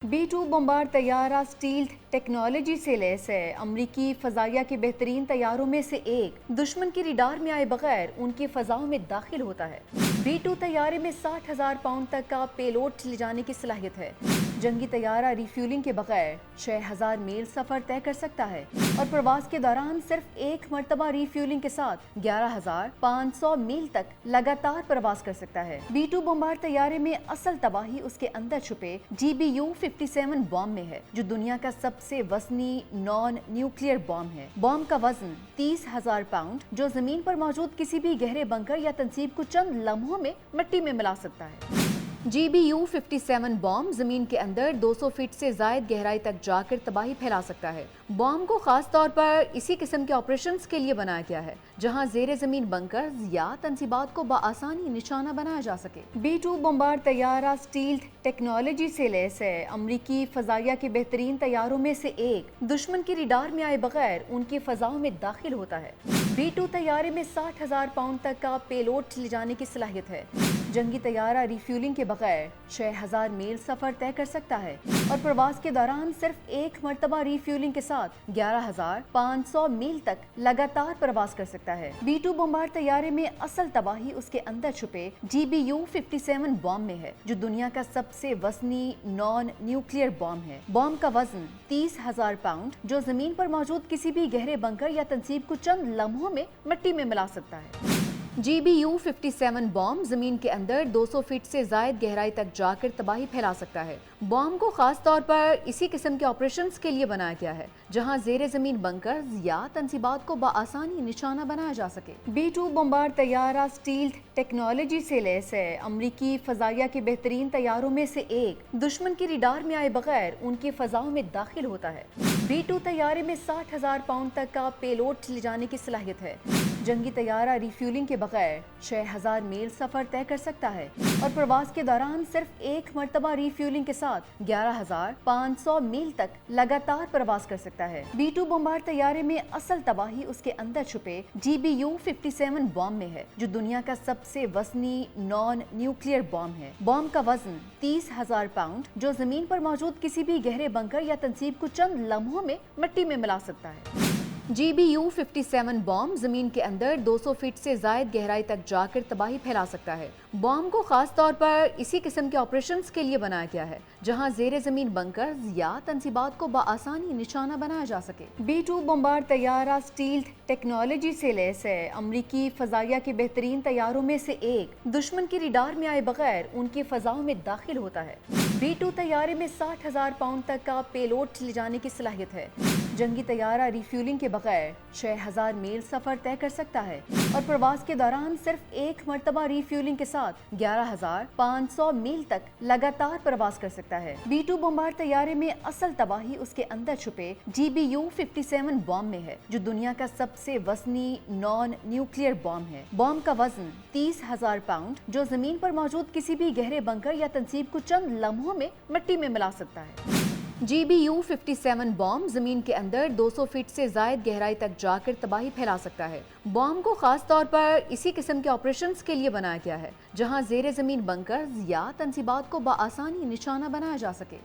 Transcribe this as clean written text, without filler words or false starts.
B-2 bomber तैयारा stealth technology से lace है। अमरीकी फजाइया के बेहतरीन तैयारों में से एक दुश्मन की रिडार में आए बगैर उनकी फजाओं में दाखिल होता है। B-2 तैयारे में 60,000 पाउंड तक का पेलोड ले जाने की सलाहियत है। जंगी तैयारा रिफ्यूलिंग के बगैर 6,000 मील सफर तय कर सकता है और प्रवास के दौरान सिर्फ एक मरतबा रिफ्यूलिंग के साथ 11,500 मील तक लगातार प्रवास कर सकता है। B-2 बमबार तैयारे में असल तबाही उसके अंदर छुपे GBU-57 बॉम्ब में है, जो दुनिया का सबसे वजनी नॉन न्यूक्लियर बॉम्ब है। बॉम्ब का वजन 30,000 पाउंड, जो जमीन पर मौजूद किसी भी गहरे बंकर या तंसीब को चंद लम्हों में मिट्टी में मिला सकता है। GBU-57 बॉम्ब जमीन के अंदर 200 फीट से ज्यादा गहराई तक जाकर तबाही फैला सकता है। बॉम्ब को खास तौर पर इसी किस्म के ऑपरेशंस के लिए बनाया गया है जहां जेर जमीन बंकर या तंसीबात को बआसानी निशाना बनाया जा सके। B-2 बमबार तैयारा स्टील्थ टेक्नोलॉजी से लैस है। अमरीकी फजाइया के बेहतरीन तैयारों में से एक दुश्मन की रिडार में आए बगैर उनकी फजाओं में दाखिल होता है। B-2 तैयारे में 60,000 पाउंड तक का पेलोड ले जाने की सलाहियत है। जंगी तैयारा रिफ्यूलिंग के बगैर 6,000 मील सफर तय कर सकता है और प्रवास के दौरान सिर्फ एक मरतबा रिफ्यूलिंग के साथ 11,500 मील तक लगातार प्रवास कर सकता है। B-2 बमबार तैयारे में असल तबाही उसके अंदर छुपे GBU-57 बॉम्ब में है, जो दुनिया का सबसे वजनी नॉन न्यूक्लियर बॉम्ब है। बॉम्ब का वजन 30,000 पाउंड, जो जमीन पर मौजूद किसी भी गहरे बंकर या तंसीब को चंद लम्हों में मिट्टी में मिला सकता है। GBU-57 बॉम्ब जमीन के अंदर 200 फीट से ज्यादा गहराई तक जाकर तबाही फैला सकता है। बॉम्ब को खास तौर पर इसी किस्म के ऑपरेशंस के लिए बनाया गया है जहां जेर जमीन बंकर या तंसीबात को बआसानी निशाना बनाया जा सके। B-2 बमबार तैयारा स्टील्थ टेक्नोलॉजी से लैस है। अमरीकी फजाइया के बेहतरीन तैयारों में से एक दुश्मन की रिडार में आए बगैर उनकी फजाओं में दाखिल होता है। B-2 तैयारे में 60,000 पाउंड तक का पेलोड ले जाने की सलाहियत है। जंगी तैयारा रिफ्यूलिंग के बगैर 6,000 मील सफर तय कर सकता है और प्रवास के दौरान सिर्फ एक मरतबा रिफ्यूलिंग के साथ 11,500 मील तक लगातार प्रवास कर सकता है। B-2 बमबार तैयारे में असल तबाही उसके अंदर छुपे GBU-57 बॉम्ब में है, जो दुनिया का सबसे वजनी नॉन न्यूक्लियर बॉम्ब है। बॉम्ब का वजन 30,000 पाउंड, जो जमीन पर मौजूद किसी भी गहरे बंकर या तंसीब को चंद लम्हों में मिट्टी में मिला सकता है। GBU-57 बॉम्ब जमीन के अंदर 200 फीट से ज्यादा गहराई तक जाकर तबाही फैला सकता है। बॉम्ब को खास तौर पर इसी किस्म के ऑपरेशंस के लिए बनाया गया है जहां जेर जमीन बंकर या तंसीबात को बआसानी निशाना बनाया जा सके। B-2 बमबार तैयारा स्टील्थ टेक्नोलॉजी से लैस है। अमरीकी फजाइया के बेहतरीन तैयारों में से एक दुश्मन की रिडार में आए बगैर उनकी फजाओं में दाखिल होता है। B-2 तैयारे में 60,000 पाउंड तक का पेलोड ले जाने की सलाहियत है। जंगी तैयारा रिफ्यूलिंग के बगैर 6,000 मील सफर तय कर सकता है और प्रवास के दौरान सिर्फ एक मरतबा रिफ्यूलिंग के साथ 11,500 मील तक लगातार प्रवास कर सकता है। B-2 बमबार तैयारे में असल तबाही उसके अंदर छुपे GBU-57 बॉम्ब में है, जो दुनिया का सबसे वजनी नॉन न्यूक्लियर बॉम्ब है। बॉम्ब का वजन 30,000 पाउंड, जो जमीन पर मौजूद किसी भी गहरे बंकर या तंसीब को चंद लम्हों में मिट्टी में मिला सकता है। GBU-57 बॉम्ब जमीन के अंदर 200 फीट से ज्यादा गहराई तक जाकर तबाही फैला सकता है। बॉम्ब को खास तौर पर इसी किस्म के ऑपरेशंस के लिए बनाया गया है जहां जेर जमीन बंकर या तंसीबात को बआसानी निशाना बनाया जा सके।